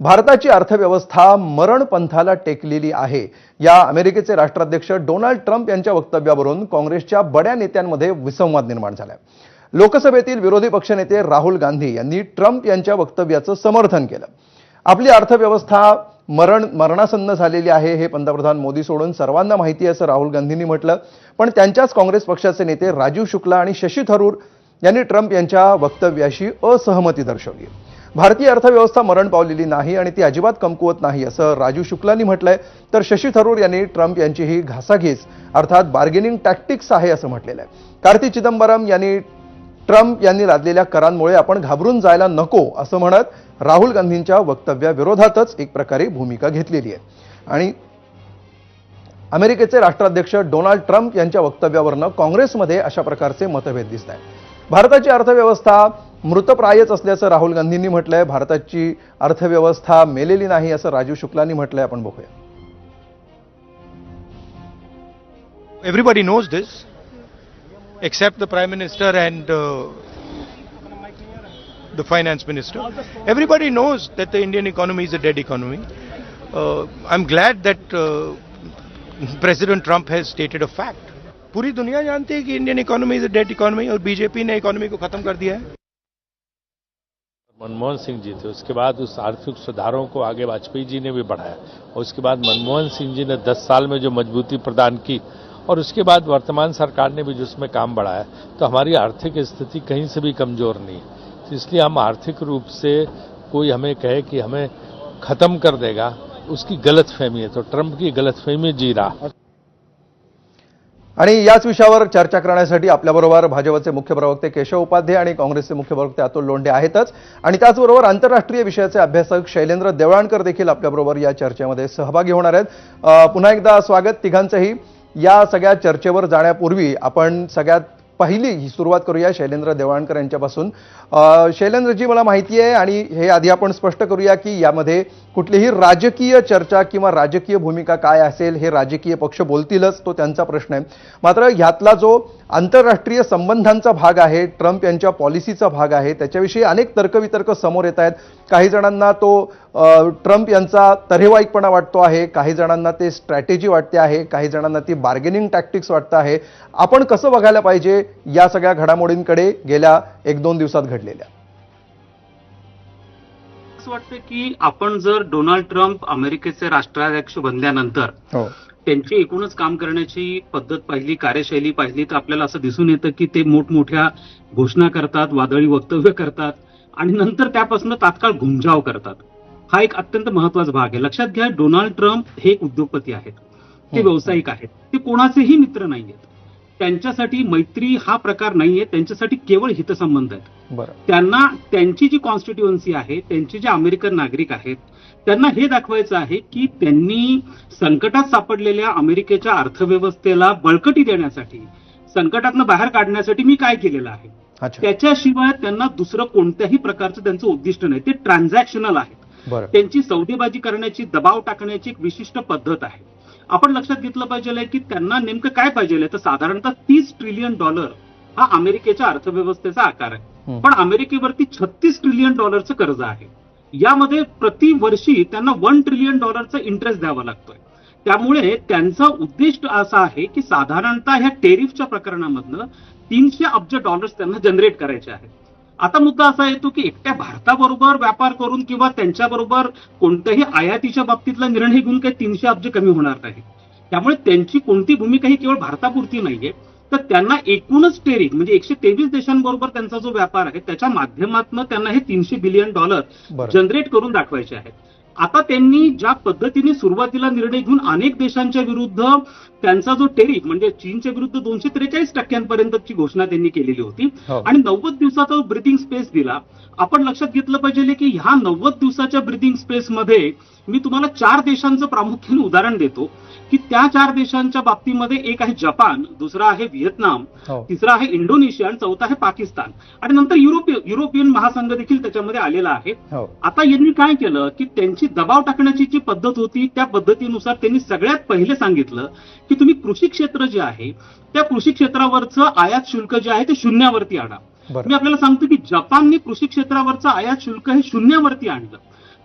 भारताची अर्थव्यवस्था मरणपंथाला टेकलेली आहे या अमेरिकेचे राष्ट्राध्यक्ष डोनाल्ड ट्रम्प यांच्या वक्तव्यावरून काँग्रेसच्या बड्या नेत्यांमध्ये विसंवाद निर्माण झालाय। लोकसभेतील विरोधी पक्षनेते राहुल गांधी यांनी ट्रम्प यांच्या वक्तव्याचं समर्थन केलं। आपली अर्थव्यवस्था मरणासन्न झालेली आहे हे पंतप्रधान मोदी सोडून सर्वांना माहिती आहे असं राहुल गांधींनी म्हटलं। पण त्यांच्याच काँग्रेस पक्षाचे नेते राजीव शुक्ला आणि शशी थरूर यांनी ट्रम्प यांच्या वक्तव्याशी असहमती दर्शवली। भारतीय अर्थव्यवस्था मरण पावलेली नाही आणि ती अजिबात कमकुवत नाही असं राजीव शुक्लांनी म्हटलंय, तर शशी थरूर यांनी ट्रम्प यांची ही घासाघीस अर्थात बार्गेनिंग टॅक्टिक्स आहे असं म्हटलेलं आहे। कार्ती चिदंबरम यांनी ट्रम्प यांनी लादलेल्या करांमुळे आपण घाबरून जायला नको असं म्हणत राहुल गांधींच्या वक्तव्याविरोधातच एक प्रकारे भूमिका घेतलेली आहे। आणि अमेरिकेचे राष्ट्राध्यक्ष डोनाल्ड ट्रम्प यांच्या वक्तव्यावरून काँग्रेसमध्ये अशा प्रकारचे मतभेद दिसत आहेत। भारताची अर्थव्यवस्था मृतप्रायच असल्याचं राहुल गांधींनी म्हटलंय। भारताची अर्थव्यवस्था मेलेली नाही असं राजीव शुक्लांनी म्हटलंय। आपण बघूया। Everybody knows this, except the Prime Minister and the Finance Minister. Everybody knows that the Indian economy is a dead economy. I'm glad that President Trump has stated a fact. पूरी दुनिया जानती है कि Indian economy is a dead economy और BJP ने economy को खत्म कर दिया है। मनमोहन सिंह जी थे, उसके बाद उस आर्थिक सुधारों को आगे वाजपेयी जी ने भी बढ़ाया और उसके बाद मनमोहन सिंह जी ने 10 साल में जो मजबूती प्रदान की और उसके बाद वर्तमान सरकार ने भी जो उसमें काम बढ़ाया, तो हमारी आर्थिक स्थिति कहीं से भी कमजोर नहीं है। तो इसलिए हम आर्थिक रूप से कोई हमें कहे कि हमें खत्म कर देगा, उसकी गलतफहमी है। तो ट्रंप की गलतफहमी जी रहा। आणि याच विषयावर चर्चा करण्यासाठी आपल्याबरोबर भाजपचे मुख्य प्रवक्ते केशव उपाध्याय आणि काँग्रेसचे मुख्य प्रवक्ते अतुल लोंढे आहेतच, आणि त्याचबरोबर आंतरराष्ट्रीय विषयाचे अभ्यासक शैलेंद्र देवळाणकर देखील आपल्याबरोबर या चर्चेमध्ये सहभागी होणार आहेत। पुन्हा एकदा स्वागत तिघांचंही। या सगळ्या चर्चेवर जाण्यापूर्वी आपण सगळ्यात पहिली ही सुरुवात करूया शैलेंद्र देवळाणकर यांच्यापासून। शैलेंद्रजी, मला माहिती आहे आणि हे आधी आपण स्पष्ट करूया की यामध्ये कुठलीही राजकीय चर्चा किंवा राजकीय भूमिका काय असेल हे राजकीय पक्ष बोलतीलच, तो त्यांचा प्रश्न आहे। मात्र ह्यातला जो आंतरराष्ट्रीय संबंधांचा भाग आहे, ट्रम्प यांच्या पॉलिसीचा भाग आहे, त्याच्याविषयी अनेक तर्कवितर्क समोर येत आहेत। काही जणांना तो ट्रम्प यांचा तऱ्हेवाईकपणा वाटतो आहे, काही जणांना ते स्ट्रॅटेजी वाटते आहे, काही जणांना ती बार्गेनिंग टॅक्टिक्स वाटतं आहे। आपण कसं बघायला पाहिजे या सगळ्या घडामोडींकडे गेल्या 1-2 दिवसात घडलेल्या? असं वाटतं की आपण जर डोनाल्ड ट्रम्प अमेरिकेचे राष्ट्राध्यक्ष बनल्यानंतर त्यांची एकूणच काम करण्याची पद्धत पाहिली, कार्यशैली पाहिली, तर आपल्याला असं दिसून येतं की ते मोठमोठ्या घोषणा करतात, वादळी वक्तव्य करतात आणि नंतर त्यापासून तात्काळ घुमजाव करतात। हा एक अत्यंत महत्वाचा भाग आहे। लक्षात घ्या, डोनाल्ड ट्रम्प हे एक उद्योगपती आहेत, ते व्यावसायिक आहेत, ते कोणाचेही मित्र नाहीयेत। त्यांच्यासाठी मैत्री हा प्रकार नाहीये, त्यांच्यासाठी केवळ हितसंबंध आहेत। त्यांना त्यांची जी कॉन्स्टिट्युएन्सी आहे, त्यांचे जे अमेरिकन नागरिक आहेत, त्यांना हे दाखवायचं आहे की त्यांनी संकटात सापडलेल्या अमेरिकेच्या अर्थव्यवस्थेला बळकटी देण्यासाठी, संकटातनं बाहेर काढण्यासाठी मी काय केलेलं आहे, त्याच्याशिवाय त्यांना दुसरं कोणत्याही प्रकारचं त्यांचं उद्दिष्ट नाही। ते ट्रान्झॅक्शनल आहेत। त्यांची सौदेबाजी करण्याची, दबाव टाकण्याची एक विशिष्ट पद्धत आहे। आपण लक्षात घेतलं पाहिजे की त्यांना नेमकं काय पाहिजे, तर साधारणतः $30 ट्रिलियन हा अमेरिकेच्या अर्थव्यवस्थेचा आकार आहे, पण अमेरिकेवरती $36 ट्रिलियन कर्ज आहे। यामध्ये प्रतिवर्षी त्यांना $1 ट्रिलियन इंटरेस्ट द्यावा लागतोय। त्यामुळे त्यांचा उद्दिष्ट असा आहे की साधारणतः ह्या टेरिफच्या प्रकरणामधनं $300 अब्ज त्यांना जनरेट करायचे आहेत। आता मुद्दा असा येतो की एकट्या भारताबरोबर व्यापार करून किंवा त्यांच्याबरोबर कोणत्याही आयातीच्या बाबतीतला निर्णय घेऊन काही 300 अब्ज कमी होणार नाही। त्यामुळे त्यांची कोणती भूमिका ही केवळ भारतापुरती नाहीये, तर त्यांना एकूणच टेरिफ म्हणजे 123 देशांबरोबर त्यांचा जो व्यापार आहे त्याच्या माध्यमातून त्यांना हे $300 बिलियन जनरेट करून दाखवायचे आहेत। आता त्यांनी ज्या पद्धतीने सुरुवातीला निर्णय घेऊन अनेक देशांच्या विरुद्ध त्यांचा जो टेरिफ म्हणजे चीनच्या विरुद्ध 243% घोषणा त्यांनी केलेली होती आणि 90 दिवसाचा ब्रीथिंग स्पेस दिला। आपण लक्षात घेतलं पाहिजे की ह्या 90 दिवसाच्या ब्रीथिंग स्पेसमध्ये मी तुम्हाला 4 देशांचं प्रामुख्याने उदाहरण देतो की त्या 4 देशांच्या बाबतीमध्ये एक आहे जपान, दुसरा आहे व्हिएतनाम, तिसरा आहे इंडोनेशिया आणि चौथा आहे पाकिस्तान आणि नंतर युरोपियन महासंघ देखील त्याच्यामध्ये आलेला आहे। आता यांनी काय केलं की त्यांची दबाव टाकण्याची जी पद्धत होती त्या पद्धतीनुसार त्यांनी सगळ्यात पहिले सांगितलं की तुम्ही कृषी क्षेत्र जे आहे त्या कृषी क्षेत्रावरचं आयात शुल्क जे आहे ते शून्यावरती आणा। मी आपल्याला सांगतो की जपानने कृषी क्षेत्रावरचं आयात शुल्क हे शून्यावरती आणलं।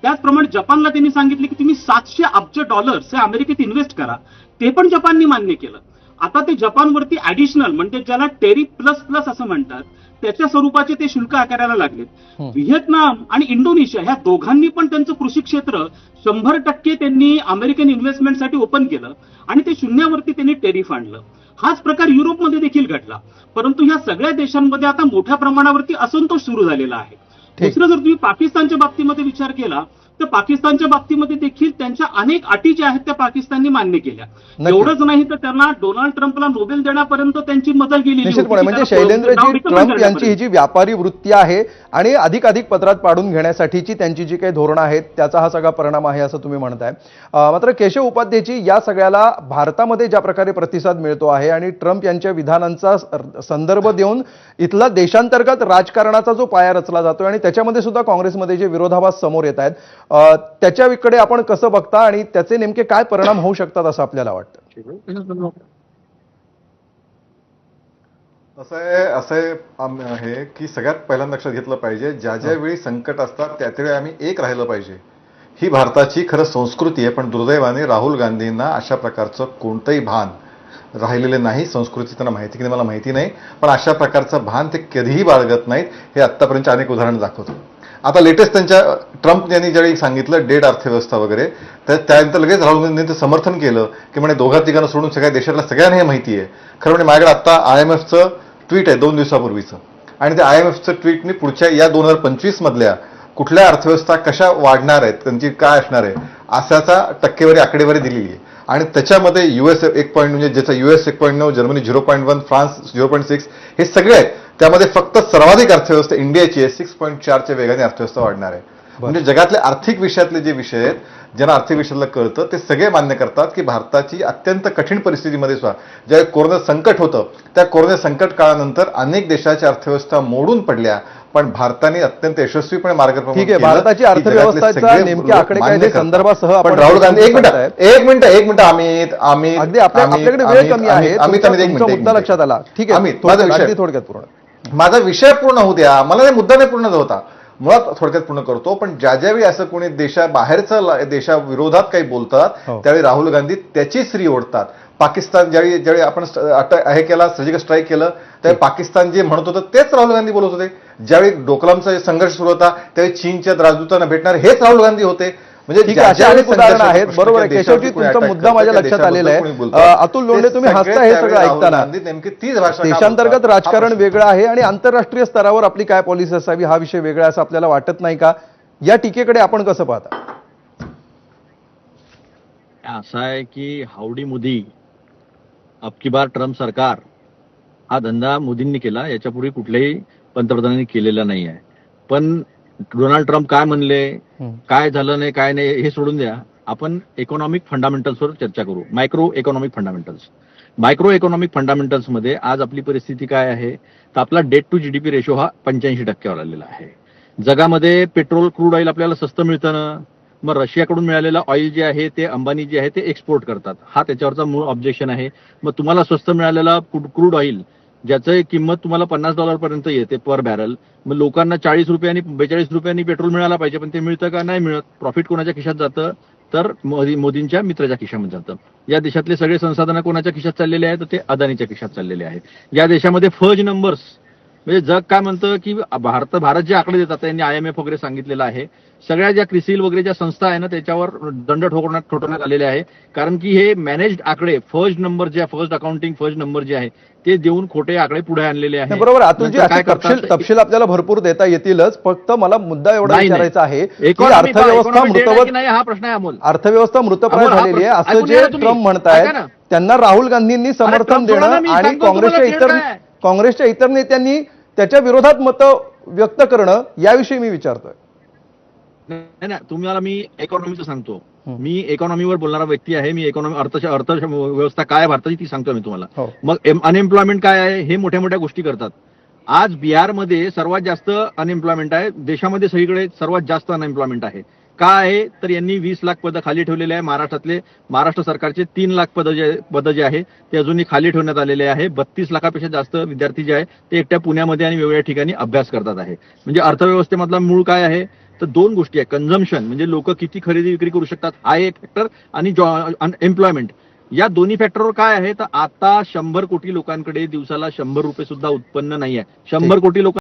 त्याचप्रमाणे जपानला त्यांनी सांगितले की तुम्ही 700 अब्ज डॉलर्स हे अमेरिकेत इन्व्हेस्ट करा. ते पण जपानने मान्य केलं. आता ते जपानवरती ऍडिशनल म्हणजे ज्याला टेरिफ प्लस प्लस असं म्हणतात त्याच्या स्वरूपाचे ते शुल्क आकारायला लागलेत. व्हिएतनाम आणि इंडोनेशिया ह्या दोघांनी पण त्यांचं कृषी क्षेत्र 100% त्यांनी अमेरिकन इन्व्हेस्टमेंटसाठी ओपन केलं आणि ते शून्यावरती त्यांनी टेरिफ आणलं. हाच प्रकार युरोपमध्ये देखील घडला. परंतु ह्या सगळ्या देशांमध्ये आता मोठ्या प्रमाणावरती असंतोष सुरू झालेला आहे. दुसरं जर तुम्ही पाकिस्तानच्या बाबतीमध्ये विचार केला तर पाकिस्तानच्या बाबतीमध्ये देखील त्यांच्या अनेक अटी ज्या आहेत त्या पाकिस्तानने मान्य केल्या. एवढंच नाही तर त्यांना डोनाल्ड ट्रम्पला नोबेल देण्यापर्यंत त्यांची मदत गेली. निश्चितपणे म्हणजे शैलेंद्रजी ट्रम्प यांची ही जी व्यापारी वृत्ती आहे आणि अधिकाधिक पदरात पाडून घेण्यासाठीची त्यांची जी काही धोरणं आहेत त्याचा हा सगळा परिणाम आहे असं तुम्ही म्हणताय. मात्र केशव उपाध्येची या सगळ्याला भारतामध्ये ज्या प्रकारे प्रतिसाद मिळतो आहे आणि ट्रम्प यांच्या विधानांचा संदर्भ देऊन इथला देशांतर्गत राजकारणाचा जो पाया रचला जातोय आणि त्याच्यामध्ये सुद्धा काँग्रेसमध्ये जे विरोधाभास समोर येत आहेत त्याच्याकडे आपण कसं बघता आणि त्याचे नेमके काय परिणाम होऊ शकतात असं आपल्याला वाटतं? असं आहे की सगळ्यात पहिल्यांदा लक्षात घेतलं पाहिजे ज्या ज्या वेळी संकट असतात त्यावेळी आम्ही एक राहिलं पाहिजे. ही भारताची खरं संस्कृती आहे. पण दुर्दैवाने राहुल गांधींना अशा प्रकारचं कोणतंही भान राहिलेले नाही. संस्कृती त्यांना माहिती की नाही मला माहिती नाही, पण अशा प्रकारचं भान ते कधीही बाळगत नाहीत. हे आत्तापर्यंत अनेक उदाहरणं दाखवतो. आता लेटेस्ट त्यांच्या ट्रम्प यांनी ज्यावेळी सांगितलं डेड अर्थव्यवस्था वगैरे तर त्यानंतर लगेच राहुल गांधींनी समर्थन केलं की म्हणे दोघा तिघांना सोडून सगळ्या देशाला सगळ्यांना हे माहिती आहे. खरं म्हणजे माझ्याकडे आता IMFचं ट्विट आहे 2 दिवसापूर्वीचं आणि त्या IMFचं ट्विटनी पुढच्या या 2025 मधल्या कुठल्या अर्थव्यवस्था कशा वाढणार आहेत त्यांची काय असणार आहे अशाचा टक्केवारी आकडेवारी दिलेली आहे. आणि त्याच्यामध्ये US 1 म्हणजे ज्याचा US 1.9, जर्मनी 0.1, फ्रान्स 0.6 हे सगळे आहेत. त्यामध्ये फक्त सर्वाधिक अर्थव्यवस्था इंडियाची आहे 6.4च्या वेगाने अर्थव्यवस्था वाढणार आहे. म्हणजे जगातले आर्थिक विषयातले जे विषय आहेत ज्यांना आर्थिक विषयाला कळतं ते सगळे मान्य करतात की भारताची अत्यंत कठीण परिस्थितीमध्ये सुद्धा ज्या कोरोना संकट होतं त्या कोरोना संकट काळानंतर अनेक देशाच्या अर्थव्यवस्था मोडून पडल्या पण भारताने अत्यंत यशस्वीपणे मार्गक्रमण ठीक आहे. भारताची अर्थव्यवस्थेचा नेमके आकडे काय ते संदर्भासह आपण राहुल गांधी एक मिनिट अमित अगदी आपल्याकडे वेळ कमी आहे. तुमचा मुद्दा लक्षात आला. ठीक आहे, थोडक्यात पूर्ण माझा विषय पूर्ण होऊ द्या. मला नाही मुद्दा नाही पूर्ण होता. मुळात थोडक्यात पूर्ण करतो. पण ज्यावेळी असं कोणी देशाबाहेरचं देशाविरोधात काही बोलतात त्यावेळी राहुल गांधी त्याची श्री ओढतात. पाकिस्तान ज्यावेळी आपण हे केला सर्जिकल स्ट्राईक केलं त्यावेळी पाकिस्तान जे म्हणत होतं तेच राहुल गांधी बोलत होते. ज्यावेळी डोकलामचा संघर्ष सुरू होता त्यावेळी चीनच्या राजदूतांना भेटणार हेच राहुल गांधी होते. म्हणजे अशा अनेक उदाहरणं आहेत. बरोबर आहे केशवजी, तुमचा मुद्दा माझ्या लक्षात आलेला आहे. अतुल लोंढे, तुम्ही हसता हे सगळं ऐकताना. नेमकी तीच भाषा. देशांतर्गत राजकारण वेगळं आहे आणि आंतरराष्ट्रीय स्तरावर आपली काय पॉलिसी असावी हा विषय वेगळा असं आपल्याला वाटत नाही का? या टीकेकडे आपण कसं पाहता? असं आहे की हावडी मोदी अबकी बार ट्रम्प सरकार हा धंदा मोदींनी केला. याच्यापूर्वी कुठल्याही पंतप्रधानांनी केलेला नाही आहे. पण डोनाल्ड ट्रम्प काय म्हणले, काय झालं नाही काय नाही हे सोडून द्या. आपण इकॉनॉमिक फंडामेंटल्सवर चर्चा करू. मायक्रो इकॉनॉमिक फंडामेंटल्समध्ये आज आपली परिस्थिती काय आहे तर आपला डेट टू GDP रेशो हा 85% आलेला आहे. जगामध्ये पेट्रोल क्रूड ऑइल आपल्याला स्वस्त मिळतं ना, मग रशियाकडून मिळालेलं ऑइल जे आहे ते अंबानी जे आहे ते एक्सपोर्ट करतात. हा त्याच्यावरचा मूळ ऑब्जेक्शन आहे. मग तुम्हाला स्वस्त मिळालेला क्रूड ऑइल ज्याची किंमत तुम्हाला $50 पर्यंत येते पर बॅरल, मग लोकांना 40 रुपयांनी 42 रुपयांनी पेट्रोल मिळायला पाहिजे पण ते मिळतं का? नाही मिळत. प्रॉफिट कोणाच्या खिशात जातं तर मोदींच्या मित्राच्या खिशामध्ये जातं. या देशातले सगळे संसाधनं कोणाच्या खिशात चाललेले आहेत तर ते अदानीच्या खिशात चाललेले आहे. या देशामध्ये फर्ज नंबर्स म्हणजे जग काय म्हणतं की भारत जे आकडे देतात त्यांनी IMF वगैरे सांगितलेलं आहे. सगळ्या ज्या क्रिसिल वगैरे ज्या संस्था आहे ना त्याच्यावर दंड ठोठवण्यात आलेले आहे. कारण की हे मॅनेज्ड आकडे फर्स्ट अकाउंटिंग फर्स्ट नंबर जे आहे ते देऊन खोटे आकडे पुढे आणलेले आहेत. बरोबर. अतुलजी तपशील आपल्याला भरपूर देता येतीलच. फक्त मला मुद्दा एवढा विचारायचा आहे की अर्थव्यवस्था मृतवत नाही हा प्रश्न आहे अमोल. अर्थव्यवस्था मृतप्राय झालेली आहे असं जे ट्रम्प म्हणतायत त्यांना राहुल गांधींनी समर्थन देणं आणि काँग्रेसच्या इतर नेत्यांनी त्याच्या विरोधात मतं व्यक्त करणं याविषयी मी विचारतोय. नाही तुम्हाला मी इकॉनॉमीचं सांगतो. मी इकॉनॉमीवर बोलणारा व्यक्ती आहे. मी अर्थव्यवस्था काय भारताची ती सांगतो मी तुम्हाला. मग अनएम्प्लॉयमेंट काय आहे हे मोठ्या मोठ्या गोष्टी करतात. आज बिहारमध्ये सर्वात जास्त अनएम्प्लॉयमेंट आहे. देशामध्ये सगळीकडे सर्वात जास्त अनएम्प्लॉयमेंट आहे. का आहे तर यांनी 20 लाख पदं खाली ठेवलेले आहे. महाराष्ट्र सरकारचे 3 लाख पदं जे आहे ते अजूनही खाली ठेवण्यात आलेले आहे. 32 लाखापेक्षा जास्त विद्यार्थी जे आहे ते एकट्या पुण्यामध्ये आणि वेगवेगळ्या ठिकाणी अभ्यास करतात आहे. म्हणजे अर्थव्यवस्थेमधला मूळ काय आहे तर दोन गोष्टी आहे, कन्झम्पशन म्हणजे लोक किती खरेदी विक्री करू शकतात हा एक फॅक्टर, आणि एम्प्लॉयमेंट, या दोन्ही फॅक्टरवर काय आहे तर आता 100 कोटी लोकांकडे दिवसाला 100 रुपये सुद्धा उत्पन्न नाही आहे. 100 कोटी लोक